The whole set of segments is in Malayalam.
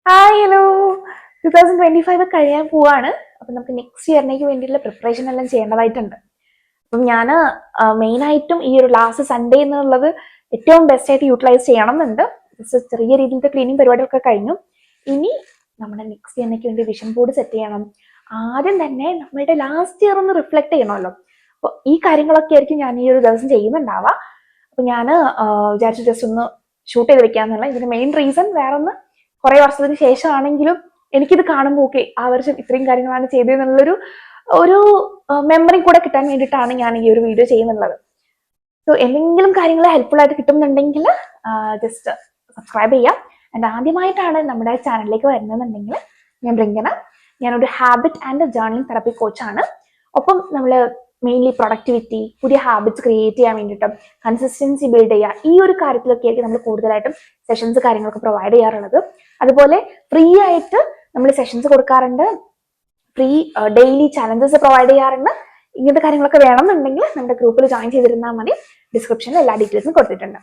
ഹായ് ഹലോ 2025 കഴിയാൻ പോവാണ്. അപ്പം നമുക്ക് നെക്സ്റ്റ് ഇയറിനേക്ക് വേണ്ടിയിട്ടുള്ള പ്രിപ്പറേഷൻ എല്ലാം ചെയ്യേണ്ടതായിട്ടുണ്ട്. അപ്പം ഞാൻ മെയിനായിട്ടും ഈ ഒരു ലാസ്റ്റ് സൺഡേ എന്നുള്ളത് ഏറ്റവും ബെസ്റ്റ് ആയിട്ട് യൂട്ടിലൈസ് ചെയ്യണം എന്നുണ്ട്. ചെറിയ രീതിയിലത്തെ ക്ലീനിങ് പരിപാടികളൊക്കെ കഴിഞ്ഞു. ഇനി നമ്മുടെ നെക്സ്റ്റ് ഇയറിനേക്ക് വേണ്ടി വിഷൻ ബോർഡ് സെറ്റ് ചെയ്യണം. ആദ്യം തന്നെ നമ്മളുടെ ലാസ്റ്റ് ഇയർ ഒന്ന് റിഫ്ലക്ട് ചെയ്യണമല്ലോ. അപ്പോൾ ഈ കാര്യങ്ങളൊക്കെ ആയിരിക്കും ഞാൻ ഈ ഒരു ദിവസം ചെയ്യുന്നുണ്ടാവുക. അപ്പം ഞാൻ വിചാരിച്ചു ജസ്റ്റ് ഒന്ന് ഷൂട്ട് ചെയ്ത് വെക്കാന്നുള്ള. ഇതിന്റെ മെയിൻ റീസൺ വേറെ ഒന്ന്, കുറെ വർഷത്തിന് ശേഷമാണെങ്കിലും എനിക്കിത് കാണുമ്പോൾ ഓക്കെ ആ വർഷം ഇത്രയും കാര്യങ്ങളാണ് ചെയ്തതെന്നുള്ളൊരു ഒരു മെമ്മറി കൂടെ കിട്ടാൻ വേണ്ടിയിട്ടാണ് ഞാൻ ഈ ഒരു വീഡിയോ ചെയ്യുന്നുള്ളത്. സോ എന്തെങ്കിലും കാര്യങ്ങൾ ഹെൽപ്ഫുൾ ആയിട്ട് കിട്ടുന്നുണ്ടെങ്കിൽ ജസ്റ്റ് സബ്സ്ക്രൈബ് ചെയ്യാം. ആൻഡ് ആദ്യമായിട്ടാണ് നമ്മുടെ ചാനലിലേക്ക് വരുന്നതെന്നുണ്ടെങ്കിൽ ഞാൻ ബ്രിങ്കന. ഞാനൊരു ഹാബിറ്റ് ആൻഡ് ജേർണലിംഗ് തെറപ്പി കോച്ചാണ്. ഒപ്പം നമ്മൾ മെയിൻലി പ്രൊഡക്ടിവിറ്റി, പുതിയ ഹാബിറ്റ്സ് ക്രിയേറ്റ് ചെയ്യാൻ വേണ്ടിയിട്ടും കൺസിസ്റ്റൻസി ബിൽഡ് ചെയ്യുക, ഈ ഒരു കാര്യത്തിലൊക്കെ ആയിരിക്കും നമ്മൾ കൂടുതലായിട്ടും സെഷൻസ് കാര്യങ്ങളൊക്കെ പ്രൊവൈഡ് ചെയ്യാറുള്ളത്. അതുപോലെ ഫ്രീ ആയിട്ട് നമ്മൾ സെഷൻസ് കൊടുക്കാറുണ്ട്, ഫ്രീ ഡെയിലി ചലഞ്ചസ് പ്രൊവൈഡ് ചെയ്യാറുണ്ട്. ഇങ്ങനത്തെ കാര്യങ്ങളൊക്കെ വേണമെന്നുണ്ടെങ്കിൽ നമ്മുടെ ഗ്രൂപ്പിൽ ജോയിൻ ചെയ്തിരുന്നാൽ മതി. ഡിസ്ക്രിപ്ഷനിൽ എല്ലാ ഡീറ്റെയിൽസും കൊടുത്തിട്ടുണ്ട്.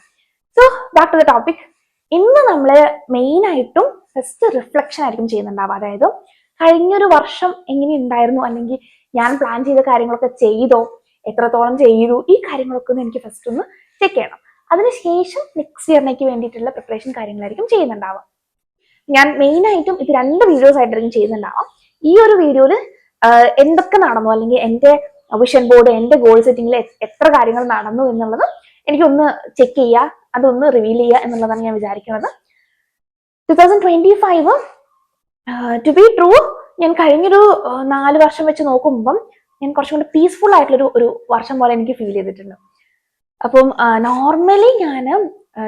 So back to the topic. ഇന്ന് നമ്മൾ മെയിൻ ആയിട്ടും ഫസ്റ്റ് റിഫ്ലക്ഷൻ ആയിരിക്കും ചെയ്യുന്നുണ്ടാവുക. അതായത് കഴിഞ്ഞൊരു വർഷം എങ്ങനെ ഉണ്ടായിരുന്നു, അല്ലെങ്കിൽ ഞാൻ പ്ലാൻ ചെയ്ത കാര്യങ്ങളൊക്കെ ചെയ്തോ, എത്രത്തോളം ചെയ്തു, ഈ കാര്യങ്ങളൊക്കെ ഒന്ന് എനിക്ക് ഫസ്റ്റ് ഒന്ന് ചെക്ക് ചെയ്യണം. അതിനുശേഷം നെക്സ്റ്റ് ഇയറിനേക്ക് വേണ്ടിയിട്ടുള്ള പ്രിപ്പറേഷൻ കാര്യങ്ങളായിരിക്കും ചെയ്യുന്നുണ്ടാവുക. ഞാൻ മെയിൻ ആയിട്ടും ഇത് 2 വീഡിയോസ് ആയിട്ടായിരിക്കും ചെയ്യുന്നുണ്ടാവാം. ഈ ഒരു വീഡിയോയിൽ എന്തൊക്കെ നടന്നു, അല്ലെങ്കിൽ എൻ്റെ വിഷൻ ബോർഡ്, എൻ്റെ ഗോൾ സെറ്റിംഗിൽ എത്ര കാര്യങ്ങൾ നടന്നു എന്നുള്ളത് എനിക്കൊന്ന് ചെക്ക് ചെയ്യുക, അതൊന്ന് റിവീൽ ചെയ്യുക എന്നുള്ളതാണ് ഞാൻ വിചാരിക്കുന്നത്. 2025 ടു ബി ട്രൂ, ഞാൻ കഴിഞ്ഞൊരു 4 വർഷം വെച്ച് നോക്കുമ്പം ഞാൻ കുറച്ചും കൂടി പീസ്ഫുൾ ആയിട്ടുള്ളൊരു ഒരു വർഷം പോലെ എനിക്ക് ഫീൽ ചെയ്തിട്ടുണ്ട്. അപ്പം നോർമലി ഞാൻ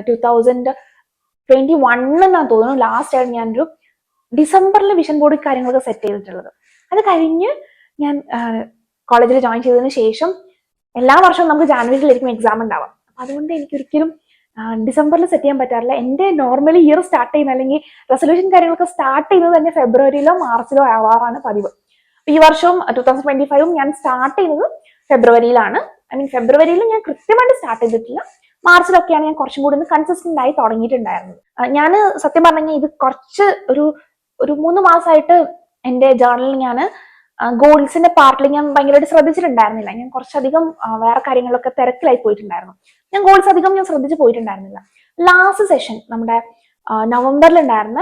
2021 എന്നാണ് തോന്നുന്നു ലാസ്റ്റ് ആയിട്ട് ഞാനൊരു ഡിസംബറിൽ വിഷൻ ബോർഡ് കാര്യങ്ങളൊക്കെ സെറ്റ് ചെയ്തിട്ടുള്ളത്. അത് കഴിഞ്ഞ് ഞാൻ കോളേജിൽ ജോയിൻ ചെയ്തതിന് ശേഷം എല്ലാ വർഷവും നമുക്ക് ജാനുവരിയിലായിരിക്കും എക്സാം ഉണ്ടാവാം. അപ്പം അതുകൊണ്ട് എനിക്കൊരിക്കലും ഡിസംബറിൽ സെറ്റ് ചെയ്യാൻ പറ്റാറില്ല. എൻ്റെ നോർമലി ഇയർ സ്റ്റാർട്ട് ചെയ്യുന്ന, അല്ലെങ്കിൽ റെസൊല്യൂഷൻ കാര്യങ്ങളൊക്കെ സ്റ്റാർട്ട് ചെയ്യുന്നത് തന്നെ ഫെബ്രുവരിയിലോ മാർച്ചിലോ ആവാറാണ് പതിവ്. ഈ വർഷവും 2025 ഞാൻ സ്റ്റാർട്ട് ചെയ്യുന്നത് ഫെബ്രുവരിയിലാണ്. ഐ മീൻ ഫെബ്രുവരിയിൽ ഞാൻ കൃത്യമായിട്ട് സ്റ്റാർട്ട് ചെയ്തിട്ടില്ല, മാർച്ചിലൊക്കെയാണ് ഞാൻ കുറച്ചും കൂടി ഒന്ന് കൺസിസ്റ്റന്റ് ആയി തുടങ്ങിയിട്ടുണ്ടായിരുന്നത്. ഞാൻ സത്യം പറഞ്ഞാൽ ഇത് കുറച്ച് ഒരു 3 മാസമായിട്ട് എൻ്റെ ജേർണലിൽ ഞാൻ ഗോൾസിന്റെ പാർട്ടിൽ ഞാൻ ഭയങ്കരമായിട്ട് ശ്രദ്ധിച്ചിട്ടുണ്ടായിരുന്നില്ല. ഞാൻ കുറച്ചധികം വേറെ കാര്യങ്ങളൊക്കെ തിരക്കിലായി പോയിട്ടുണ്ടായിരുന്നു. ഞാൻ ഗോൾസ് അധികം ഞാൻ ശ്രദ്ധിച്ചു പോയിട്ടുണ്ടായിരുന്നില്ല. ലാസ്റ്റ് സെഷൻ നമ്മുടെ നവംബറിൽ ഉണ്ടായിരുന്ന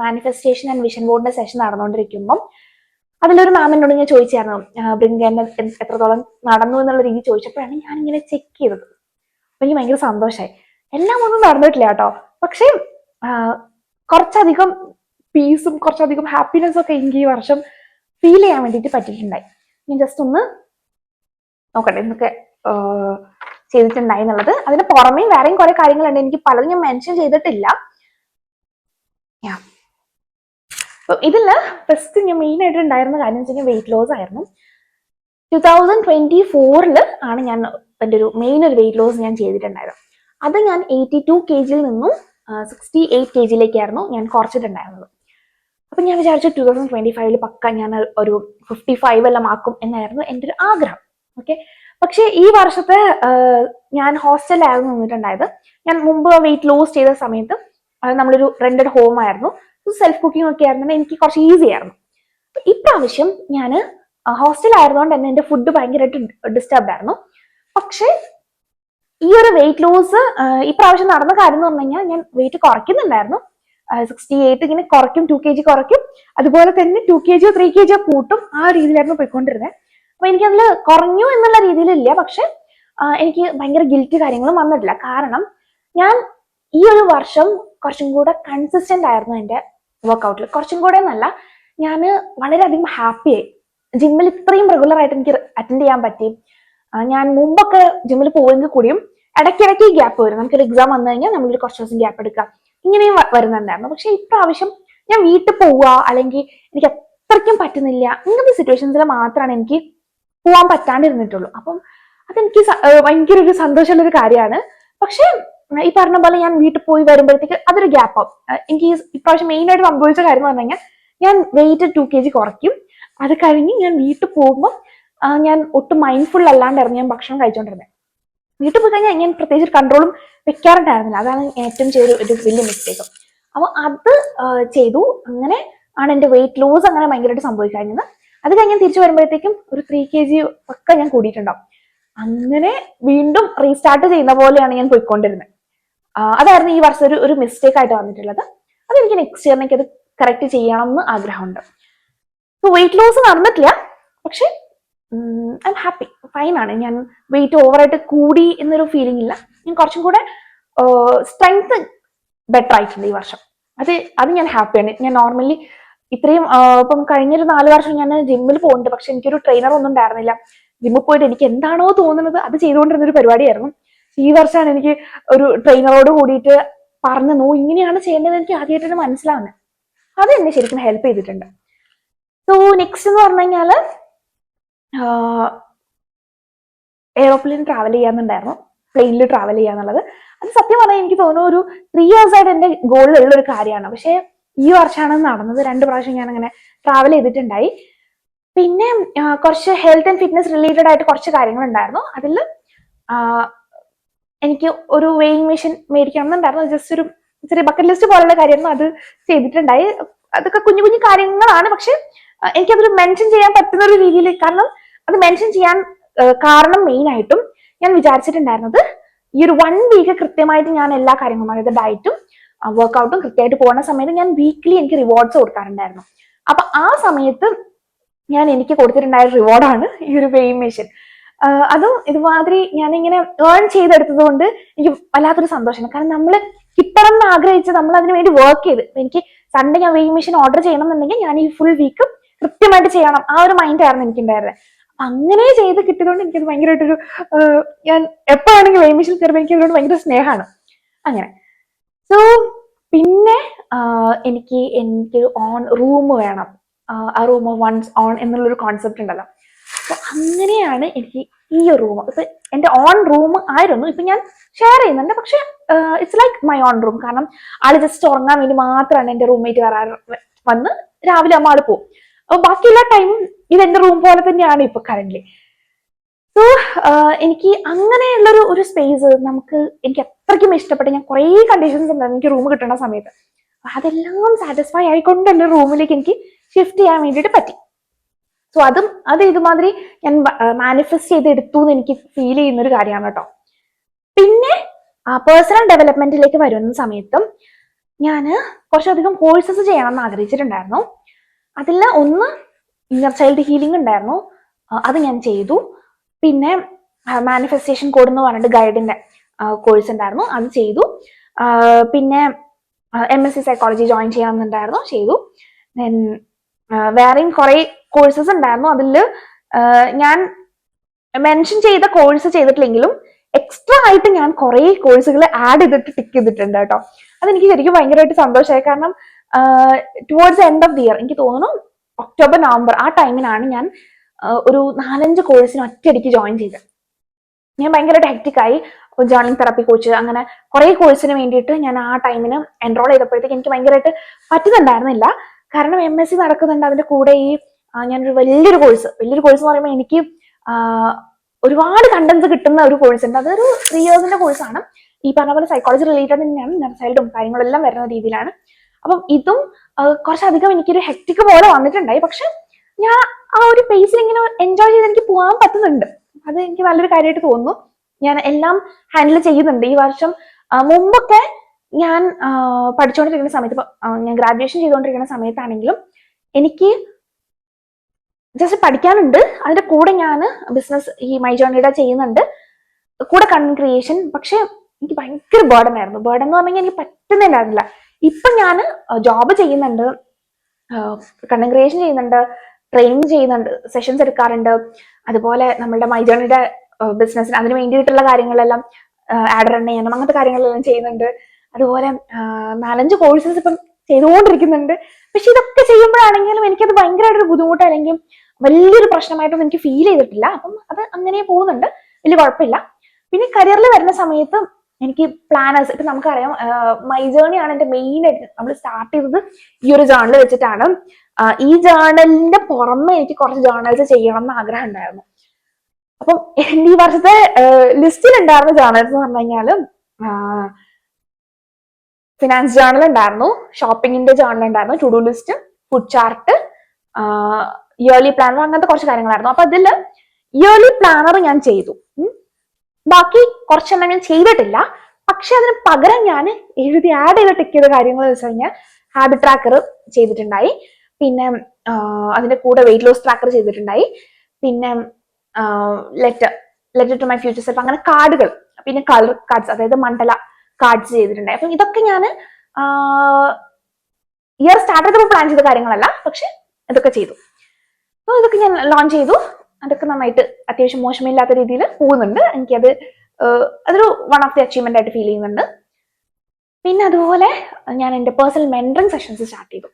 മാനിഫെസ്റ്റേഷൻ ആൻഡ് വിഷൻ ബോർഡിന്റെ സെഷൻ നടന്നുകൊണ്ടിരിക്കുമ്പം അതിലൊരു മാമിനോട് ഞാൻ ചോദിച്ചായിരുന്നു ബ്രിങ്കേന്റെ എത്രത്തോളം നടന്നു എന്നുള്ള രീതി ചോദിച്ചപ്പോഴാണ് ഞാൻ ഇങ്ങനെ ചെക്ക് ചെയ്തത്. അപ്പൊ എനിക്ക് ഭയങ്കര സന്തോഷമായി. എല്ലാം ഒന്നും നടന്നിട്ടില്ല കേട്ടോ, പക്ഷെ കുറച്ചധികം പീസും കുറച്ചധികം ഹാപ്പിനെസ്സും ഒക്കെ എനിക്ക് ഈ വർഷം ഫീൽ ചെയ്യാൻ വേണ്ടിയിട്ട് പറ്റിയിട്ടുണ്ടായി. ഞാൻ ജസ്റ്റ് ഒന്ന് നോക്കട്ടെ എന്തൊക്കെ ചെയ്തിട്ടുണ്ടായി എന്നുള്ളത്. അതിന് പുറമേ വേറെയും കുറെ കാര്യങ്ങളുണ്ട്, എനിക്ക് പലതും ഞാൻ മെൻഷൻ ചെയ്തിട്ടില്ല. ഇതില് ഫസ്റ്റ് ഞാൻ മെയിൻ ആയിട്ട് ഉണ്ടായിരുന്ന കാര്യം വെച്ച് കഴിഞ്ഞാൽ വെയിറ്റ് ലോസ് ആയിരുന്നു. 2024 ആണ് ഞാൻ എൻ്റെ ഒരു മെയിൻ ഒരു വെയിറ്റ് ലോസ് ഞാൻ ചെയ്തിട്ടുണ്ടായത്. അത് ഞാൻ 82 kg നിന്നും 68 kg ഞാൻ കുറച്ചിട്ടുണ്ടായിരുന്നത്. അപ്പൊ ഞാൻ വിചാരിച്ചു 2025 പക്ക ഞാൻ ഒരു 55 എല്ലാം ആക്കും എന്നായിരുന്നു എൻ്റെ ഒരു ആഗ്രഹം. ഓക്കെ, പക്ഷെ ഈ വർഷത്തെ ഞാൻ ഹോസ്റ്റലിലായിരുന്നു നിന്നിട്ടുണ്ടായത്. ഞാൻ മുമ്പ് വെയിറ്റ് ലോസ് ചെയ്ത സമയത്ത് നമ്മളൊരു റെന്റഡ് ഹോം ആയിരുന്നു, സെൽഫ് കുക്കിംഗ് ഒക്കെ ആയിരുന്നു, എനിക്ക് കുറച്ച് ഈസി ആയിരുന്നു. ഇപ്രാവശ്യം ഞാൻ ഹോസ്റ്റലായതുകൊണ്ട് തന്നെ എൻ്റെ ഫുഡ് ഭയങ്കരമായിട്ട് ഡിസ്റ്റർബ് ആയിരുന്നു. പക്ഷെ ഈ ഒരു വെയിറ്റ് ലോസ് ഇപ്രാവശ്യം നടന്ന കാര്യം എന്ന് പറഞ്ഞു കഴിഞ്ഞാൽ ഞാൻ വെയിറ്റ് കുറയ്ക്കുന്നുണ്ടായിരുന്നു. 68 ഇങ്ങനെ കുറയ്ക്കും, 2 kg കുറയ്ക്കും, അതുപോലെ തന്നെ 2 kg 3 kg കൂട്ടും, ആ രീതിയിലായിരുന്നു പോയിക്കൊണ്ടിരുന്നത്. അപ്പൊ എനിക്കതിൽ കുറഞ്ഞു എന്നുള്ള രീതിയിലില്ല, പക്ഷെ എനിക്ക് ഭയങ്കര ഗിൽറ്റ് കാര്യങ്ങളും വന്നിട്ടില്ല. കാരണം ഞാൻ ഈ ഒരു വർഷം കുറച്ചും കൂടെ കൺസിസ്റ്റന്റ് ആയിരുന്നു എൻ്റെ വർക്കൗട്ടിൽ. കുറച്ചും കൂടെ എന്നല്ല, ഞാൻ വളരെയധികം ഹാപ്പിയായി. ജിമ്മിൽ ഇത്രയും റെഗുലർ ആയിട്ട് എനിക്ക് അറ്റൻഡ് ചെയ്യാൻ പറ്റി. ഞാൻ മുമ്പൊക്കെ ജിമ്മിൽ പോയെങ്കിൽ കൂടിയും ഇടയ്ക്കിടയ്ക്ക് ഈ ഗ്യാപ്പ് വരും. നമുക്കൊരു എക്സാം വന്നു കഴിഞ്ഞാൽ നമ്മളൊരു കുറച്ച് ദിവസം ഗ്യാപ്പ് എടുക്കാം, ഇങ്ങനെയും വരുന്നുണ്ടായിരുന്നു. പക്ഷെ ഇപ്രാവശ്യം ഞാൻ വീട്ടിൽ പോവുക, അല്ലെങ്കിൽ എനിക്ക് അത്രയ്ക്കും പറ്റുന്നില്ല, ഇങ്ങനത്തെ സിറ്റുവേഷൻസിൽ മാത്രമാണ് എനിക്ക് പോകാൻ പറ്റാണ്ടിരുന്നിട്ടുള്ളൂ. അപ്പം അതെനിക്ക് ഭയങ്കര ഒരു സന്തോഷമുള്ള ഒരു കാര്യമാണ്. പക്ഷെ ഈ പറഞ്ഞ പോലെ ഞാൻ വീട്ടിൽ പോയി വരുമ്പോഴത്തേക്ക് അതൊരു ഗ്യാപ്പ് ആവും. എനിക്ക് ഇപ്രാവശ്യം മെയിൻ ആയിട്ട് സംഭവിച്ച കാര്യം എന്ന് പറഞ്ഞു കഴിഞ്ഞാൽ ഞാൻ വെയിറ്റ് 2 kg കുറയ്ക്കും. അത് കഴിഞ്ഞ് ഞാൻ വീട്ടിൽ പോകുമ്പോൾ ഞാൻ ഒട്ടും മൈൻഡ്ഫുൾ അല്ലാണ്ടായിരുന്നു ഞാൻ ഭക്ഷണം കഴിച്ചുകൊണ്ടിരുന്നത്. വീട്ടിൽ പോയി കഴിഞ്ഞാൽ ഞാൻ പ്രത്യേകിച്ച് കൺട്രോളും വെക്കാറുണ്ടായിരുന്നില്ല. അതാണ് ഏറ്റവും ചെറിയ ഒരു വലിയ മിസ്റ്റേക്ക്. അപ്പൊ അത് ചെയ്തു. അങ്ങനെ ആണ് എന്റെ വെയിറ്റ് ലോസ് അങ്ങനെ ഭയങ്കരമായിട്ട് സംഭവിക്കുന്നത്. അത് കഴിഞ്ഞ് തിരിച്ചു വരുമ്പോഴത്തേക്കും ഒരു 3 kg ഒക്കെ ഞാൻ കൂടിയിട്ടുണ്ടാവും. അങ്ങനെ വീണ്ടും റീസ്റ്റാർട്ട് ചെയ്യുന്ന പോലെയാണ് ഞാൻ പോയിക്കൊണ്ടിരുന്നത്. അതായിരുന്നു ഈ വർഷം ഒരു മിസ്റ്റേക്ക് ആയിട്ട് വന്നിട്ടുള്ളത്. അതെനിക്ക് നെക്സ്റ്റ് ഇയറിനേക്ക് അത് കറക്റ്റ് ചെയ്യണം എന്ന് ആഗ്രഹമുണ്ട്. സോ വെയിറ്റ് ലോസ് നടന്നിട്ടില്ല, പക്ഷെ ഐ എം ഹാപ്പി, ഫൈൻ ആണ്. ഞാൻ വെയിറ്റ് ഓവറായിട്ട് കൂടി എന്നൊരു ഫീലിംഗ് ഇല്ല. ഞാൻ കുറച്ചും കൂടെ സ്ട്രെങ്ത് ബെറ്റർ ആയിട്ടുണ്ട് ഈ വർഷം. അത് ഞാൻ ഹാപ്പിയാണ്. ഞാൻ നോർമലി ഇത്രയും ഇപ്പം കഴിഞ്ഞൊരു 4 വർഷം ഞാൻ ജിമ്മിൽ പോകുന്നുണ്ട്, പക്ഷെ എനിക്കൊരു ട്രെയിനർ ഒന്നും ഉണ്ടായിരുന്നില്ല. ജിമ്മിൽ പോയിട്ട് എനിക്ക് എന്താണോ തോന്നുന്നത് അത് ചെയ്തുകൊണ്ടിരുന്ന ഒരു പരിപാടിയായിരുന്നു. ഈ വർഷമാണ് എനിക്ക് ഒരു ട്രെയിനറോട് കൂടിയിട്ട് പറഞ്ഞു ഇങ്ങനെയാണ് ചെയ്യേണ്ടത് എനിക്ക് ആദ്യമായിട്ടാണ് മനസ്സിലാവുന്നത്. അത് എന്നെ ശരിക്കും ഹെൽപ്പ് ചെയ്തിട്ടുണ്ട്. സോ നെക്സ്റ്റ് എന്ന് പറഞ്ഞു കഴിഞ്ഞാൽ എയറോപ്ലെയിൻ ട്രാവൽ ചെയ്യാന്നുണ്ടായിരുന്നു, പ്ലെയിനിൽ ട്രാവൽ ചെയ്യാന്നുള്ളത്. അത് സത്യം പറഞ്ഞാൽ എനിക്ക് തോന്നുന്നു ഒരു 3 years ആയിട്ട് എന്റെ ഗോളിലുള്ള ഒരു കാര്യമാണ്. പക്ഷെ ഈ വർഷമാണ് നടന്നത്. 2 പ്രാവശ്യം ഞാൻ അങ്ങനെ ട്രാവൽ ചെയ്തിട്ടുണ്ടായി. പിന്നെ കുറച്ച് ഹെൽത്ത് ആൻഡ് ഫിറ്റ്നസ് റിലേറ്റഡ് ആയിട്ട് കുറച്ച് കാര്യങ്ങൾ ഉണ്ടായിരുന്നു. അതിൽ എനിക്ക് ഒരു വെയിങ് മെഷീൻ മേടിക്കണം എന്നുണ്ടായിരുന്നു. ജസ്റ്റ് ഒരു ചെറിയ ബക്കറ്റ് ലിസ്റ്റ് പോലുള്ള കാര്യമായിരുന്നു. അത് ചെയ്തിട്ടുണ്ടായി. അതൊക്കെ കുഞ്ഞു കുഞ്ഞു കാര്യങ്ങളാണ്, പക്ഷെ എനിക്കതൊരു മെൻഷൻ ചെയ്യാൻ പറ്റുന്ന ഒരു രീതിയിൽ, കാരണം അത് മെൻഷൻ ചെയ്യാൻ കാരണം മെയിൻ ആയിട്ടും ഞാൻ വിചാരിച്ചിട്ടുണ്ടായിരുന്നത് ഈ ഒരു 1 week കൃത്യമായിട്ട് ഞാൻ എല്ലാ കാര്യങ്ങളും, അതായത് ഡയറ്റും വർക്ക്ഔട്ടും കൃത്യമായിട്ട് പോകുന്ന സമയത്ത് ഞാൻ വീക്ക്ലി എനിക്ക് റിവാർഡ്സ് കൊടുക്കാറുണ്ടായിരുന്നു. അപ്പൊ ആ സമയത്ത് ഞാൻ എനിക്ക് കൊടുത്തിട്ടുണ്ടായ റിവാർഡാണ് ഈ ഒരു വെയിങ് മെഷീൻ. അതും ഇതുമാതിരി ഞാനിങ്ങനെ ഏൺ ചെയ്തെടുത്തത് കൊണ്ട് എനിക്ക് വല്ലാത്തൊരു സന്തോഷമാണ്. കാരണം നമ്മൾ കിട്ടണം എന്ന് ആഗ്രഹിച്ച് നമ്മൾ അതിന് വേണ്ടി വർക്ക് ചെയ്ത്, എനിക്ക് സൺഡേ ഞാൻ വെയിങ് മെഷീൻ ഓർഡർ ചെയ്യണം എന്നുണ്ടെങ്കിൽ ഞാൻ ഈ ഫുൾ വീക്ക് കൃത്യമായിട്ട് ചെയ്യണം, ആ ഒരു മൈൻഡ് ആയിരുന്നു എനിക്കുണ്ടായിരുന്നത്. അങ്ങനെ ചെയ്ത് കിട്ടിയതുകൊണ്ട് എനിക്കത് ഭയങ്കരമായിട്ടൊരു ഞാൻ എപ്പോഴാണെങ്കിൽ വെയിങ് മെഷീൻ കയറുമ്പോൾ എനിക്ക് അതിനോട് ഭയങ്കര സ്നേഹമാണ്. അങ്ങനെ സോ പിന്നെ എനിക്ക് ഓൺ റൂം വേണം, ആ റൂം വൺസ് ഓൺ എന്നുള്ളൊരു കോൺസെപ്റ്റ് ഉണ്ടല്ലോ. അപ്പൊ അങ്ങനെയാണ് എനിക്ക് ഈ ഒരു റൂം, ഇപ്പൊ എന്റെ ഓൺ റൂം ആയിരുന്നു. ഇപ്പൊ ഞാൻ ഷെയർ ചെയ്യുന്നുണ്ട്, പക്ഷെ it's like my own room. കാരണം ആള് ജസ്റ്റ് ഉറങ്ങാൻ വേണ്ടി മാത്രമാണ് എന്റെ റൂംമേറ്റ് വന്ന് രാവിലെ ആകുമ്പോൾ ആള് പോകും. അപ്പൊ ബാക്കിയെല്ലാ ടൈമും ഇത് എന്റെ റൂം പോലെ തന്നെയാണ് ഇപ്പൊ കറന്റ്. സോ എനിക്ക് അങ്ങനെയുള്ളൊരു ഒരു സ്പേസ് എനിക്ക് അത്രയ്ക്കും ഇഷ്ടപ്പെട്ടു. ഞാൻ കുറേ കണ്ടീഷൻസ് ഉണ്ടായിരുന്നു എനിക്ക് റൂം കിട്ടുന്ന സമയത്ത്. അതെല്ലാം സാറ്റിസ്ഫൈ ആയിക്കൊണ്ട് എന്റെ റൂമിലേക്ക് എനിക്ക് ഷിഫ്റ്റ് ചെയ്യാൻ വേണ്ടിയിട്ട് പറ്റി. സോ അത് ഇതുമാതിരി ഞാൻ മാനിഫെസ്റ്റ് ചെയ്തെടുത്തു എന്ന് എനിക്ക് ഫീൽ ചെയ്യുന്ന ഒരു കാര്യമാണ് കേട്ടോ. പിന്നെ പേഴ്സണൽ ഡെവലപ്മെന്റിലേക്ക് വരുന്ന സമയത്തും ഞാൻ കുറച്ചധികം കോഴ്സസ് ചെയ്യണമെന്ന് ആഗ്രഹിച്ചിട്ടുണ്ടായിരുന്നു. അതിൽ ഒന്ന് ഇന്നർ ചൈൽഡ് ഹീലിംഗ് ഉണ്ടായിരുന്നു, അത് ഞാൻ ചെയ്തു. പിന്നെ മാനിഫെസ്റ്റേഷൻ കോഡ് എന്ന് പറഞ്ഞിട്ട് ഗൈഡിന്റെ കോഴ്സ് ഉണ്ടായിരുന്നു, അത് ചെയ്തു. പിന്നെ MSc സൈക്കോളജി ജോയിൻ ചെയ്യണമെന്നുണ്ടായിരുന്നു, ചെയ്തു. ദെൻ വേറെയും കുറെ കോഴ്സസ് ഉണ്ടായിരുന്നു. അതിൽ ഞാൻ മെൻഷൻ ചെയ്ത കോഴ്സ് ചെയ്തിട്ടില്ലെങ്കിലും എക്സ്ട്രാ ആയിട്ട് ഞാൻ കുറെ കോഴ്സുകൾ ആഡ് ചെയ്തിട്ട് ടിക്ക് ചെയ്തിട്ടുണ്ട് കേട്ടോ. അതെനിക്ക് ശരിക്കും ഭയങ്കരമായിട്ട് സന്തോഷമായി. കാരണം towards end of the year, എനിക്ക് തോന്നുന്നു ഒക്ടോബർ നവംബർ ആ ടൈമിനാണ് ഞാൻ ഒരു 4-5 കോഴ്സിന് ഒറ്റയടിക്ക് ജോയിൻ ചെയ്തത്. ഞാൻ ഭയങ്കരമായിട്ട് ഹെക്റ്റിക്കായി. ജേർണലിംഗ് തെറാപ്പി കോച്ച്, അങ്ങനെ കുറെ കോഴ്സിന് വേണ്ടിയിട്ട് ഞാൻ ആ ടൈമിന് എൻറോൾ ചെയ്തപ്പോഴത്തേക്ക് എനിക്ക് ഭയങ്കരമായിട്ട് പറ്റുന്നുണ്ടായിരുന്നില്ല. കാരണം MSc നടക്കുന്നുണ്ട്, അതിന്റെ കൂടെ ഈ ഞാനൊരു വലിയൊരു കോഴ്സ് എന്ന് പറയുമ്പോൾ എനിക്ക് ഒരുപാട് കണ്ടന്റ്സ് കിട്ടുന്ന ഒരു കോഴ്സ് ഉണ്ട്. അതൊരു 3 yearsന്റെ കോഴ്സാണ്. ഈ പറഞ്ഞ പോലെ സൈക്കോളജി റിലേറ്റഡ് തന്നെയാണ്, നഴ്സൈൽഡും കാര്യങ്ങളെല്ലാം വരുന്ന രീതിയിലാണ്. അപ്പം ഇതും കുറച്ചധികം എനിക്കൊരു ഹെക്റ്റിക് പോലെ വന്നിട്ടുണ്ടായി. പക്ഷെ ഞാൻ ആ ഒരു പേസിൽ ഇങ്ങനെ എൻജോയ് ചെയ്ത് എനിക്ക് പോകാൻ പറ്റുന്നുണ്ട്. അത് എനിക്ക് നല്ലൊരു കാര്യമായിട്ട് തോന്നുന്നു. ഞാൻ എല്ലാം ഹാൻഡിൽ ചെയ്യുന്നുണ്ട് ഈ വർഷം. മുമ്പൊക്കെ ഞാൻ പഠിച്ചുകൊണ്ടിരിക്കുന്ന സമയത്ത്, ഞാൻ ഗ്രാജുവേഷൻ ചെയ്തുകൊണ്ടിരിക്കുന്ന സമയത്താണെങ്കിലും എനിക്ക് ജസ്റ്റ് പഠിക്കാനുണ്ട്, അതിന്റെ കൂടെ ഞാൻ ബിസിനസ് ഈ മൈ ജേർണിയുടെ ചെയ്യുന്നുണ്ട്, കൂടെ കണ്ടന്റ് ക്രിയേഷൻ. പക്ഷെ എനിക്ക് ഭയങ്കര ബേർഡൻ ആയിരുന്നു. ബേർഡൻ എന്ന് പറഞ്ഞാൽ എനിക്ക് പറ്റുന്നുണ്ടായിരുന്നില്ല. ഇപ്പൊ ഞാൻ ജോബ് ചെയ്യുന്നുണ്ട്, കണ്ടന്റ് ക്രിയേഷൻ ചെയ്യുന്നുണ്ട്, ട്രെയിനിങ് ചെയ്യുന്നുണ്ട്, സെഷൻസ് എടുക്കാറുണ്ട്. അതുപോലെ നമ്മളുടെ മൈ ജേർണിയുടെ ബിസിനസ്സിന് അതിന് വേണ്ടിയിട്ടുള്ള കാര്യങ്ങളെല്ലാം ആഡ് റൺ ചെയ്യണം, അങ്ങനത്തെ കാര്യങ്ങളെല്ലാം ചെയ്യുന്നുണ്ട്. അതുപോലെ 4-5 കോഴ്സസ് ഇപ്പം ചെയ്തുകൊണ്ടിരിക്കുന്നുണ്ട്. പക്ഷെ ഇതൊക്കെ ചെയ്യുമ്പോഴാണെങ്കിലും എനിക്കത് ഭയങ്കരമായിട്ടൊരു ബുദ്ധിമുട്ട് അല്ലെങ്കിൽ വലിയൊരു പ്രശ്നമായിട്ടൊന്നും എനിക്ക് ഫീൽ ചെയ്തിട്ടില്ല. അപ്പം അത് അങ്ങനെ പോകുന്നുണ്ട്, വലിയ കുഴപ്പമില്ല. പിന്നെ കരിയറിൽ വരുന്ന സമയത്ത് എനിക്ക് പ്ലാനേഴ്സ്, ഇപ്പൊ നമുക്കറിയാം മൈ ജേർണി ആണ് എന്റെ മെയിൻ ആയിട്ട് നമ്മൾ സ്റ്റാർട്ട് ചെയ്തത് ഈ ഒരു ജേർണൽ വെച്ചിട്ടാണ്. ഈ ജേർണലിന്റെ പുറമെ എനിക്ക് കുറച്ച് ജേർണൽസ് ചെയ്യണം എന്ന് ആഗ്രഹം ഉണ്ടായിരുന്നു. അപ്പം ഈ വർഷത്തെ ലിസ്റ്റിൽ ഉണ്ടായിരുന്ന ജേർണൽസ് എന്ന് പറഞ്ഞു കഴിഞ്ഞാൽ ഫിനാൻസ് ജേർണൽ ഉണ്ടായിരുന്നു, ഷോപ്പിങ്ങിന്റെ ജേർണൽ ഉണ്ടായിരുന്നു, to do list, food chart, yearly planner, അങ്ങനത്തെ കുറച്ച് കാര്യങ്ങളായിരുന്നു. അപ്പൊ അതില് ഇയർലി പ്ലാനർ ഞാൻ ചെയ്തു. ബാക്കി കുറച്ചെണ്ണം ഞാൻ ചെയ്തിട്ടില്ല. പക്ഷെ അതിന് പകരം ഞാൻ എഴുതി ആഡ് ചെയ്ത് ടിക്ക് ചെയ്ത കാര്യങ്ങൾ വെച്ച് കഴിഞ്ഞാൽ ഹാബിറ്റ് ട്രാക്കർ ചെയ്തിട്ടുണ്ടായി, പിന്നെ അതിന്റെ കൂടെ വെയിറ്റ് ലോസ് ട്രാക്കർ ചെയ്തിട്ടുണ്ടായി, പിന്നെ letter to my future self, അങ്ങനെ കാർഡുകൾ, പിന്നെ കളർ കാർഡ്സ്, അതായത് മണ്ഡല കാർഡ്സ് ചെയ്തിട്ടുണ്ടായി. അപ്പം ഇതൊക്കെ ഞാൻ ഇയർ സ്റ്റാർട്ട് ചെയ്തപ്പോൾ പ്ലാൻ ചെയ്ത കാര്യങ്ങളല്ല, പക്ഷെ ഇതൊക്കെ ചെയ്തു. അപ്പോൾ ഇതൊക്കെ ഞാൻ ലോഞ്ച് ചെയ്തു. അതൊക്കെ നന്നായിട്ട് അത്യാവശ്യം മോശമില്ലാത്ത രീതിയിൽ പോകുന്നുണ്ട്. എനിക്കത് അതൊരു വൺ ഓഫ് ദി അച്ചീവ്മെന്റ് ആയിട്ട് ഫീൽ ചെയ്യുന്നുണ്ട്. പിന്നെ അതുപോലെ ഞാൻ എൻ്റെ പേഴ്സണൽ മെന്ററിങ് സെഷൻസ് സ്റ്റാർട്ട് ചെയ്തു.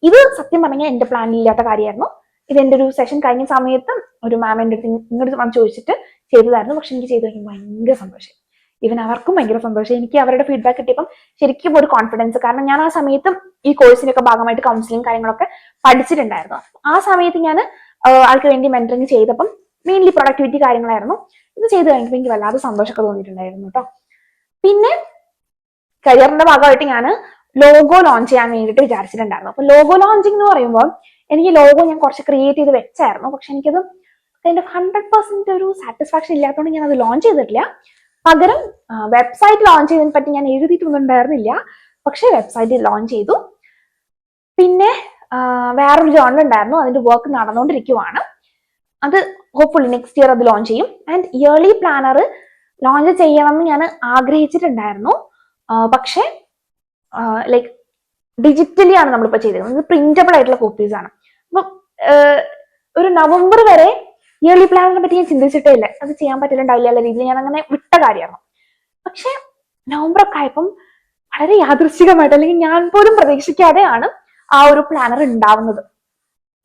ഇത് സത്യം പറഞ്ഞാൽ എൻ്റെ പ്ലാനിലില്ലാത്ത കാര്യമായിരുന്നു. ഇത് എൻ്റെ ഒരു സെഷൻ കഴിഞ്ഞ സമയത്ത് ഒരു മാം എൻ്റെ അടുത്ത് ഇങ്ങോട്ട് വന്ന് ചോദിച്ചിട്ട് ചെയ്തതായിരുന്നു. പക്ഷെ എനിക്ക് ചെയ്ത് കഴിഞ്ഞാൽ ഭയങ്കര സന്തോഷം, ഈവൻ അവർക്കും ഭയങ്കര സന്തോഷം. എനിക്ക് അവരുടെ ഫീഡ്ബാക്ക് കിട്ടിയപ്പം ശരിക്കും ഒരു കോൺഫിഡൻസ്. കാരണം ഞാൻ ആ സമയത്ത് ഈ കോഴ്സിനൊക്കെ ഭാഗമായിട്ട് കൗൺസിലിംഗ് കാര്യങ്ങളൊക്കെ പഠിച്ചിട്ടുണ്ടായിരുന്നു. ആ സമയത്ത് ഞാൻ ആൾക്ക് വേണ്ടി മെന്ററിങ് ചെയ്തപ്പം മെയിൻലി പ്രൊഡക്ടിവിറ്റി കാര്യങ്ങളായിരുന്നു. ഇത് ചെയ്ത് കഴിഞ്ഞപ്പോൾ എനിക്ക് വല്ലാതെ സന്തോഷമൊക്കെ തോന്നിയിട്ടുണ്ടായിരുന്നു കേട്ടോ. പിന്നെ കരിയറിന്റെ ഭാഗമായിട്ട് ഞാൻ ലോഗോ ലോഞ്ച് ചെയ്യാൻ വേണ്ടിയിട്ട് വിചാരിച്ചിട്ടുണ്ടായിരുന്നു. അപ്പൊ ലോഗോ ലോഞ്ചിങ് എന്ന് പറയുമ്പോൾ എനിക്ക് ലോഗോ ഞാൻ കുറച്ച് ക്രിയേറ്റ് ചെയ്ത് വെച്ചായിരുന്നു. പക്ഷെ എനിക്കത് അതിന്റെ 100% ഒരു സാറ്റിസ്ഫാക്ഷൻ ഇല്ലാത്തതുകൊണ്ട് ഞാൻ അത് ലോഞ്ച് ചെയ്തിട്ടില്ല. പകരം വെബ്സൈറ്റ് ലോഞ്ച് ചെയ്തതിനെ പറ്റി ഞാൻ എഴുതിയിട്ടൊന്നും ഉണ്ടായിരുന്നില്ല, പക്ഷെ വെബ്സൈറ്റ് ലോഞ്ച് ചെയ്തു. പിന്നെ വേറൊരു ജേർണൽ ഉണ്ടായിരുന്നു, അതിന്റെ വർക്ക് നടന്നുകൊണ്ടിരിക്കുവാണ്. അത് ഹോപ്പ്ഫുള്ളി നെക്സ്റ്റ് ഇയർ അത് ലോഞ്ച് ചെയ്യും. ആൻഡ് ഇയർലി പ്ലാനർ ലോഞ്ച് ചെയ്യണം എന്ന് ഞാൻ ആഗ്രഹിച്ചിട്ടുണ്ടായിരുന്നു. പക്ഷെ ലൈക്ക് ഡിജിറ്റലി ആണ് നമ്മളിപ്പോൾ ചെയ്തിരുന്നത്, പ്രിന്റബിൾ ആയിട്ടുള്ള കോപ്പീസ് ആണ്. അപ്പം ഒരു നവംബർ വരെ ഇയർലി പ്ലാനിനെ പറ്റി ഞാൻ ചിന്തിച്ചിട്ടേ ഇല്ല, അത് ചെയ്യാൻ പറ്റില്ലുണ്ടാവില്ല എന്ന രീതിയിൽ ഞാൻ അങ്ങനെ വിട്ട കാര്യമാണ്. പക്ഷെ നവംബർ ഒക്കെ ആയപ്പം വളരെ യാദൃശ്ചികമായിട്ട്, അല്ലെങ്കിൽ ഞാൻ പോലും പ്രതീക്ഷിക്കാതെയാണ് ആ ഒരു പ്ലാനർ ഉണ്ടാവുന്നത്.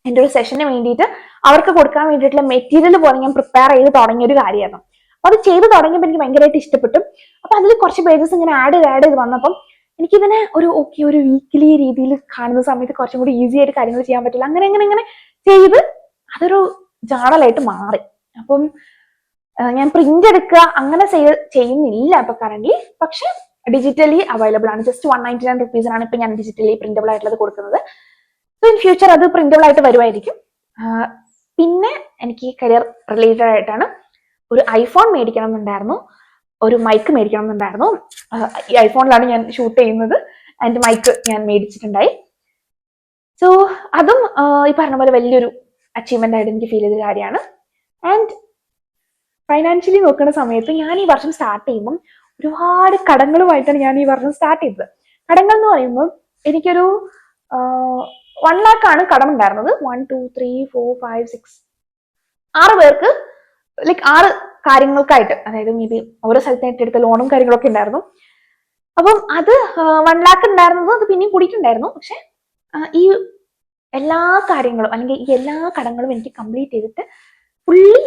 എൻ്റെ ഒരു സെഷന് വേണ്ടിയിട്ട് അവർക്ക് കൊടുക്കാൻ വേണ്ടിയിട്ടുള്ള മെറ്റീരിയൽ പോലെ ഞാൻ പ്രിപ്പയർ ചെയ്ത് തുടങ്ങിയ ഒരു കാര്യമായിരുന്നു. അപ്പൊ അത് ചെയ്ത് തുടങ്ങിയപ്പോൾ എനിക്ക് ഭയങ്കരമായിട്ട് ഇഷ്ടപ്പെട്ടു. അപ്പൊ അതിൽ കുറച്ച് പേജസ് ഇങ്ങനെ ആഡ് ചെയ്ത് വന്നപ്പം എനിക്കിതിനെ ഒരു വീക്കിലി രീതിയിൽ കാണുന്ന സമയത്ത് കുറച്ചും കൂടി ഈസി ആയിട്ട് കാര്യങ്ങൾ ചെയ്യാൻ പറ്റില്ല. അങ്ങനെ ചെയ്ത് അതൊരു ജേർണലായിട്ട് മാറി. അപ്പം ഞാൻ പ്രിന്റ് എടുക്കുക അങ്ങനെ ചെയ്യുന്നില്ല ഇപ്പൊ കറന്റ്. പക്ഷെ ഡിജിറ്റലി അവൈലബിൾ ആണ്. ജസ്റ്റ് 199 റുപ്പീസിനാണ് ഇപ്പൊ ഞാൻ ഡിജിറ്റലി പ്രിന്റബിൾ ആയിട്ടുള്ളത് കൊടുക്കുന്നത്. സോ ഇൻ ഫ്യൂച്ചർ അത് പ്രിന്റബിൾ ആയിട്ട് വരുമായിരിക്കും. പിന്നെ എനിക്ക് കരിയർ റിലേറ്റഡ് ആയിട്ടാണ് ഒരു ഐഫോൺ മേടിക്കണം എന്നുണ്ടായിരുന്നു, ഒരു മൈക്ക് മേടിക്കണം എന്നുണ്ടായിരുന്നു. ഈ ഐഫോണിലാണ് ഞാൻ ഷൂട്ട് ചെയ്യുന്നത്. ആൻഡ് മൈക്ക് ഞാൻ മേടിച്ചിട്ടുണ്ടായി. സോ അതും ഈ പറഞ്ഞ പോലെ വലിയൊരു അച്ചീവ്മെന്റ് ആയിട്ട് എനിക്ക് ഫീൽ ചെയ്ത കാര്യമാണ്. ആൻഡ് ഫൈനാൻഷ്യലി നോക്കുന്ന സമയത്ത് ഞാൻ ഈ വർഷം സ്റ്റാർട്ട് ചെയ്യുമ്പം ഒരുപാട് കടങ്ങളുമായിട്ടാണ് ഞാൻ ഈ വർഷം സ്റ്റാർട്ട് ചെയ്തത്. കടങ്ങൾ എന്ന് പറയുമ്പോൾ എനിക്കൊരു 1 lakh ആണ് കടം ഉണ്ടായിരുന്നത്. 1 2 3 4 5 6 6 പേർക്ക്, ലൈക്ക് 6 കാര്യങ്ങൾക്കായിട്ട്, അതായത് മേ ബി ഓരോ സ്ഥലത്തായിട്ട് എടുത്ത ലോണും കാര്യങ്ങളൊക്കെ ഉണ്ടായിരുന്നു. അപ്പം അത് 1 lakh ഉണ്ടായിരുന്നത് അത് പിന്നെയും കൂടിയിട്ടുണ്ടായിരുന്നു. പക്ഷെ ഈ എല്ലാ കാര്യങ്ങളും അല്ലെങ്കിൽ ഈ എല്ലാ കടങ്ങളും എനിക്ക് കംപ്ലീറ്റ് ചെയ്തിട്ട് ഫുള്ളി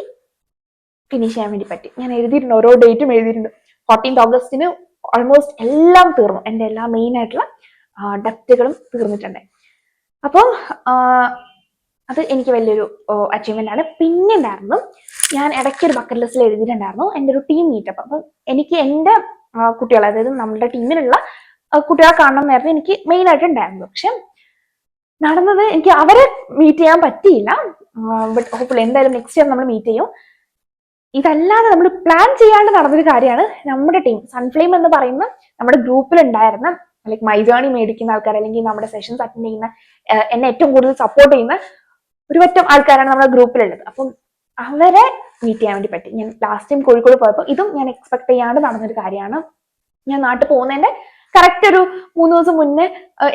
ഫിനിഷ് ചെയ്യാൻ വേണ്ടി പറ്റി. ഞാൻ എഴുതിയിട്ടുണ്ട്, ഓരോ ഡേറ്റും എഴുതിയിട്ടുണ്ട്. 14th ഓഗസ്റ്റിന് ഓൾമോസ്റ്റ് എല്ലാം തീർന്നു. എൻ്റെ എല്ലാ മെയിൻ ആയിട്ടുള്ള ഡെപ്റ്റുകളും തീർന്നിട്ടുണ്ട്. അപ്പം അത് എനിക്ക് വലിയൊരു അച്ചീവ്മെന്റ് ആണ്. പിന്നെ ഉണ്ടായിരുന്നു, ഞാൻ ഇടയ്ക്ക് ഒരു ബക്കറ്റ് ലിസ്റ്റിൽ എഴുതിയിട്ടുണ്ടായിരുന്നു എൻ്റെ ഒരു ടീം മീറ്റപ്പ്. അപ്പം എനിക്ക് എൻ്റെ കുട്ടികളെ, അതായത് നമ്മുടെ ടീമിലുള്ള കുട്ടികളെ കാണണം എന്നായിരുന്നു എനിക്ക് മെയിൻ ആയിട്ട് ഉണ്ടായിരുന്നത്. പക്ഷെ നടന്നത് എനിക്ക് അവരെ മീറ്റ് ചെയ്യാൻ പറ്റിയില്ല. ബട്ട് ഹോപ്പ്ഫുള്ളി എന്തായാലും നെക്സ്റ്റ് ഇയർ നമ്മൾ മീറ്റ് ചെയ്യും. ഇതല്ലാതെ നമ്മൾ പ്ലാൻ ചെയ്യാണ്ട് നടന്നൊരു കാര്യമാണ് നമ്മുടെ ടീം സൺഫ്ലെയിം എന്ന് പറയുന്ന നമ്മുടെ ഗ്രൂപ്പിൽ ഉണ്ടായിരുന്ന, ലൈക്ക് മൈ ജേർണി മേടിക്കുന്ന ആൾക്കാർ, അല്ലെങ്കിൽ നമ്മുടെ സെഷൻസ് അറ്റൻഡ് ചെയ്യുന്ന, എന്നെ ഏറ്റവും കൂടുതൽ സപ്പോർട്ട് ചെയ്യുന്ന ഒരു പറ്റം ആൾക്കാരാണ് നമ്മുടെ ഗ്രൂപ്പിലുള്ളത്. അപ്പം അവരെ മീറ്റ് ചെയ്യാൻ വേണ്ടി പറ്റി. ഞാൻ ലാസ്റ്റ് ടൈം കോഴിക്കോട് പോയപ്പോൾ ഇതും ഞാൻ എക്സ്പെക്ട് ചെയ്യാണ്ട് നടന്നൊരു കാര്യമാണ്. ഞാൻ നാട്ടിൽ പോകുന്നതിന്റെ കറക്റ്റ് ഒരു 3 ദിവസം മുന്നേ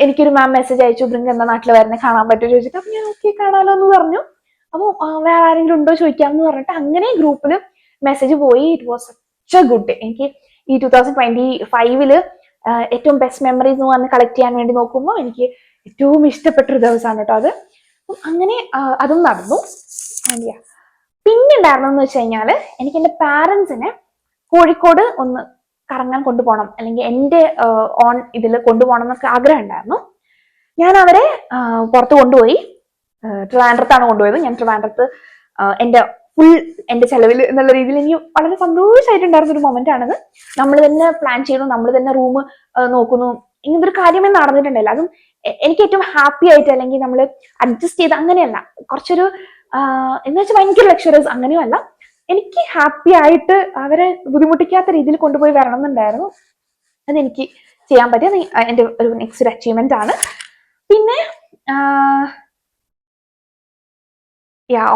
എനിക്കൊരു മാം മെസ്സേജ് അയച്ചു, ബ്രിങ്ക് എന്താ നാട്ടിൽ വരുന്നത്, കാണാൻ പറ്റുമോ ചോദിച്ചിട്ട്. അപ്പൊ ഞാൻ ഓക്കെ കാണാലോ എന്ന് പറഞ്ഞു. അപ്പോൾ വേറെ ആരെങ്കിലും ഉണ്ടോ ചോദിക്കാമെന്ന് പറഞ്ഞിട്ട് അങ്ങനെ ഗ്രൂപ്പിൽ മെസ്സേജ് പോയി. It was such A good day. എനിക്ക് ഈ 2025 ഏറ്റവും ബെസ്റ്റ് മെമ്മറീസ് എന്ന് പറഞ്ഞ് കളക്ട് ചെയ്യാൻ വേണ്ടി നോക്കുമ്പോൾ എനിക്ക് ഏറ്റവും ഇഷ്ടപ്പെട്ടൊരു ദിവസമാണ് കേട്ടോ അത്. അങ്ങനെ അതും നടന്നു. പിന്നെ ഉണ്ടായിരുന്നെന്ന് വെച്ച് കഴിഞ്ഞാല്, എനിക്ക് എൻ്റെ പാരൻസിനെ കോഴിക്കോട് ഒന്ന് കറങ്ങാൻ കൊണ്ടുപോകണം, അല്ലെങ്കിൽ എൻ്റെ ഓൺ ഇതിൽ കൊണ്ടുപോകണം എന്നൊക്കെ ആഗ്രഹം ഉണ്ടായിരുന്നു. ഞാൻ അവരെ പുറത്ത് കൊണ്ടുപോയി. ട്രിവാൻഡ്രത്താണ് കൊണ്ടുപോയത്. ഞാൻ ട്രിവാൻഡ്രത്ത് എൻ്റെ ചെലവിൽ എന്നുള്ള രീതിയിൽ എനിക്ക് വളരെ സന്തോഷമായിട്ടുണ്ടായിരുന്ന ഒരു മൊമെന്റ് ആണത്. നമ്മൾ തന്നെ പ്ലാൻ ചെയ്യുന്നു, നമ്മൾ തന്നെ റൂം നോക്കുന്നു, ഇങ്ങനത്തെ ഒരു കാര്യമേ നടന്നിട്ടുണ്ടല്ലോ. അതും എനിക്ക് ഏറ്റവും ഹാപ്പി ആയിട്ട്, അല്ലെങ്കിൽ നമ്മൾ അഡ്ജസ്റ്റ് ചെയ്ത് അങ്ങനെയല്ല, കുറച്ചൊരു എന്ന് വെച്ചാൽ ഭയങ്കര ലക്ഷറീസ് അങ്ങനെയും അല്ല, എനിക്ക് ഹാപ്പി ആയിട്ട് അവരെ ബുദ്ധിമുട്ടിക്കാത്ത രീതിയിൽ കൊണ്ടുപോയി വരണം എന്നുണ്ടായിരുന്നു. അതെനിക്ക് ചെയ്യാൻ പറ്റിയ എൻ്റെ ഒരു നെക്സ്റ്റ് ഒരു അച്ചീവ്മെന്റ് ആണ്. പിന്നെ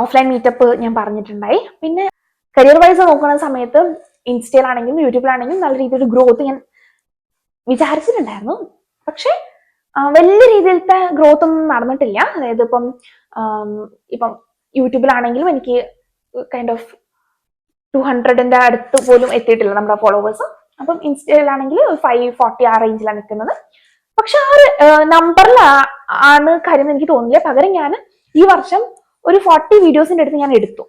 ഓഫ്ലൈൻ മീറ്റപ്പ് ഞാൻ പറഞ്ഞിട്ടുണ്ടായി. പിന്നെ കരിയർ വൈസ് നോക്കുന്ന സമയത്ത് ഇൻസ്റ്റയിലാണെങ്കിലും യൂട്യൂബിലാണെങ്കിലും നല്ല രീതിയിൽ ഗ്രോത്ത് ഞാൻ വിചാരിച്ചിട്ടുണ്ടായിരുന്നു. പക്ഷെ വലിയ രീതിയിലത്തെ ഗ്രോത്ത് ഒന്നും നടന്നിട്ടില്ല. അതായത് ഇപ്പം യൂട്യൂബിലാണെങ്കിലും എനിക്ക് കൈൻഡ് ഓഫ് 200ന്റെ അടുത്ത് പോലും എത്തിയിട്ടില്ല നമ്മുടെ ഫോളോവേഴ്സ്. അപ്പം ഇൻസ്റ്റയിലാണെങ്കിൽ 540 ആ റേഞ്ചിലാണ് നിൽക്കുന്നത്. പക്ഷെ ആ ഒരു നമ്പറിൽ ആണ് കാര്യം എനിക്ക് തോന്നില്ല. പകരം ഞാൻ ഈ വർഷം ഒരു 40 വീഡിയോസിന്റെ അടുത്ത് ഞാൻ എടുത്തു,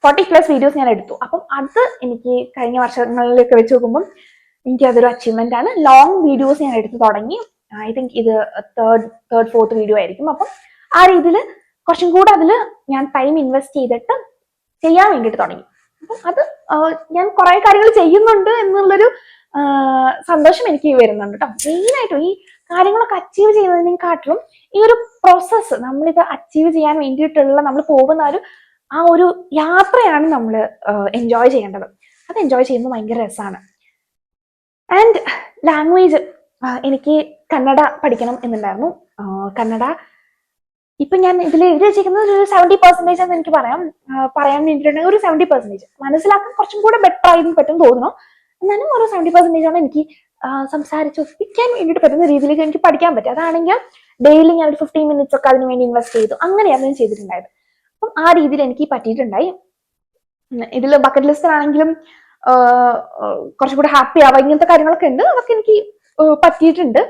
40+ വീഡിയോസ് ഞാൻ എടുത്തു. അപ്പം അത് എനിക്ക് കഴിഞ്ഞ വർഷങ്ങളിലൊക്കെ വെച്ച് നോക്കുമ്പോൾ എനിക്ക് അതൊരു അച്ചീവ്മെന്റ് ആണ്. ലോങ് വീഡിയോസ് ഞാൻ എടുത്തു തുടങ്ങി. ഐ തിങ്ക് ഇത് തേർഡ് ഫോർത്ത് വീഡിയോ ആയിരിക്കും. അപ്പം ആ രീതിയിൽ കുറച്ചും കൂടെ അതിൽ ഞാൻ ടൈം ഇൻവെസ്റ്റ് ചെയ്തിട്ട് ചെയ്യാൻ വേണ്ടിയിട്ട് തുടങ്ങി. അപ്പം അത് ഞാൻ കുറെ കാര്യങ്ങൾ ചെയ്യുന്നുണ്ട് എന്നുള്ളൊരു സന്തോഷം എനിക്ക് വരുന്നുണ്ട് കേട്ടോ. മെയിനായിട്ടും ഈ കാര്യങ്ങളൊക്കെ അച്ചീവ് ചെയ്യുന്നതിനെക്കാട്ടിലും ഈ ഒരു പ്രോസസ്സ്, നമ്മളിത് അച്ചീവ് ചെയ്യാൻ വേണ്ടിയിട്ടുള്ള നമ്മൾ പോകുന്ന ആ ഒരു യാത്രയാണ് നമ്മൾ എൻജോയ് ചെയ്യേണ്ടത്. അത് എൻജോയ് ചെയ്യുന്നത് ഭയങ്കര രസമാണ്. ആൻഡ് ലാംഗ്വേജ്, എനിക്ക് കന്നഡ പഠിക്കണം എന്നുണ്ടായിരുന്നു. കന്നഡ ഇപ്പൊ ഞാൻ ഇതിൽ എഴുതി വെച്ചിരിക്കുന്നത് ഒരു 70% എന്ന് എനിക്ക് പറയാൻ വേണ്ടിയിട്ടുണ്ടെങ്കിൽ ഒരു 70% മനസ്സിലാക്കാൻ കുറച്ചും കൂടെ ബെറ്റർ ആയിരുന്നു പറ്റും തോന്നുന്നു. എന്നാലും ഒരു 70% ആണ് എനിക്ക് സംസാരിച്ചൊപ്പിക്കാൻ വേണ്ടിയിട്ട് പറ്റുന്ന രീതിയിലേക്ക് എനിക്ക് പഠിക്കാൻ പറ്റും. അതാണെങ്കിൽ ഡെയിലി ഞാൻ ഒരു 15 മിനിറ്റ്സ് ഒക്കെ അതിന് വേണ്ടി ഇൻവെസ്റ്റ് ചെയ്തു. അങ്ങനെയാണ് ഞാൻ ചെയ്തിട്ടുണ്ടായത്. അപ്പം ആ രീതിയിൽ എനിക്ക് പറ്റിയിട്ടുണ്ടായി. ഇതിൽ ബക്കറ്റ് ലിസ്റ്റിലാണെങ്കിലും കുറച്ചും കൂടെ ഹാപ്പി ആവുക, ഇങ്ങനത്തെ കാര്യങ്ങളൊക്കെ ഉണ്ട്. അതൊക്കെ എനിക്ക് പറ്റിയിട്ടുണ്ട്.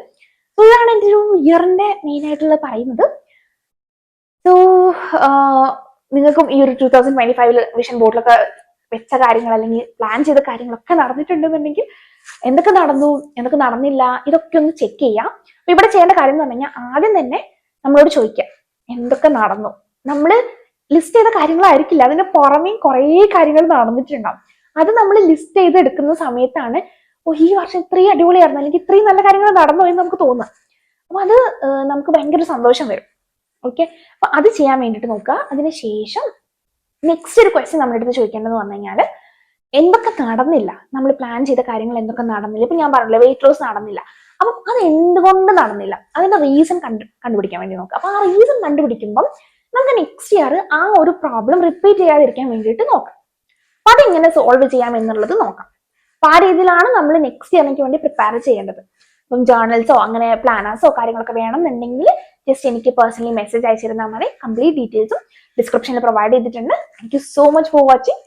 സോ ഇതാണ് എൻ്റെ ഒരു ഇയറിന്റെ മെയിൻ ആയിട്ടുള്ള പറയുന്നത്. സോ നിങ്ങൾക്കും ഈ ഒരു 2025 വിഷൻ ബോർഡിലൊക്കെ വെച്ച കാര്യങ്ങൾ അല്ലെങ്കിൽ പ്ലാൻ ചെയ്ത കാര്യങ്ങളൊക്കെ നടന്നിട്ടുണ്ടെന്നുണ്ടെങ്കിൽ എന്തൊക്കെ നടന്നു, എന്തൊക്കെ നടന്നില്ല, ഇതൊക്കെ ഒന്ന് ചെക്ക് ചെയ്യാം. അപ്പൊ ഇവിടെ ചെയ്യേണ്ട കാര്യം എന്ന് പറഞ്ഞു കഴിഞ്ഞാൽ ആദ്യം തന്നെ നമ്മളോട് ചോദിക്കാം എന്തൊക്കെ നടന്നു. നമ്മൾ ലിസ്റ്റ് ചെയ്ത കാര്യങ്ങളായിരിക്കില്ല, അതിന്റെ പുറമേ കുറേ കാര്യങ്ങൾ നടന്നിട്ടുണ്ടാവും. അത് നമ്മൾ ലിസ്റ്റ് ചെയ്ത് എടുക്കുന്ന സമയത്താണ് ഈ വർഷം ഇത്രയും അടിപൊളിയായിരുന്നു, അല്ലെങ്കിൽ ഇത്രയും നല്ല കാര്യങ്ങൾ നടന്നു എന്ന് നമുക്ക് തോന്നുക. അപ്പൊ അത് നമുക്ക് ഭയങ്കര സന്തോഷം വരും. ഓക്കെ, അപ്പൊ അത് ചെയ്യാൻ വേണ്ടിയിട്ട് നോക്കുക. അതിനുശേഷം നെക്സ്റ്റ് ഒരു ക്വസ്റ്റ്യൻ നമ്മുടെ അടുത്ത് ചോദിക്കേണ്ടതെന്ന് പറഞ്ഞു കഴിഞ്ഞാൽ എന്തൊക്കെ നടന്നില്ല, നമ്മൾ പ്ലാൻ ചെയ്ത കാര്യങ്ങൾ എന്തൊക്കെ നടന്നില്ല. ഇപ്പൊ ഞാൻ പറഞ്ഞില്ല വെയിറ്റ് ലോസ് നടന്നില്ല, അപ്പം അത് എന്തുകൊണ്ട് നടന്നില്ല, അതിന്റെ റീസൺ കണ്ടുപിടിക്കാൻ വേണ്ടി നോക്കുക. അപ്പൊ ആ റീസൺ കണ്ടുപിടിക്കുമ്പോൾ നമുക്ക് നെക്സ്റ്റ് ഇയർ ആ ഒരു പ്രോബ്ലം റിപ്പീറ്റ് ചെയ്യാതിരിക്കാൻ വേണ്ടിയിട്ട് നോക്കാം. അപ്പൊ അതെങ്ങനെ സോൾവ് ചെയ്യാം എന്നുള്ളത് നോക്കാം. അപ്പൊ ആ രീതിയിലാണ് നമ്മൾ നെക്സ്റ്റ് ഇയറിലേക്ക് വേണ്ടി പ്രിപ്പയർ ചെയ്യേണ്ടത്. ഇപ്പം ജേർണൽസോ അങ്ങനെ പ്ലാനേഴ്സോ കാര്യങ്ങളൊക്കെ വേണമെന്നുണ്ടെങ്കിൽ ജസ്റ്റ് എനിക്ക് പേഴ്സണലി മെസ്സേജ് അയച്ചിരുന്നാൽ മതി. കംപ്ലീറ്റ് ഡീറ്റെയിൽസും ഡിസ്ക്രിപ്ഷനിൽ പ്രൊവൈഡ് ചെയ്തിട്ടുണ്ട്. Thank you so much for watching.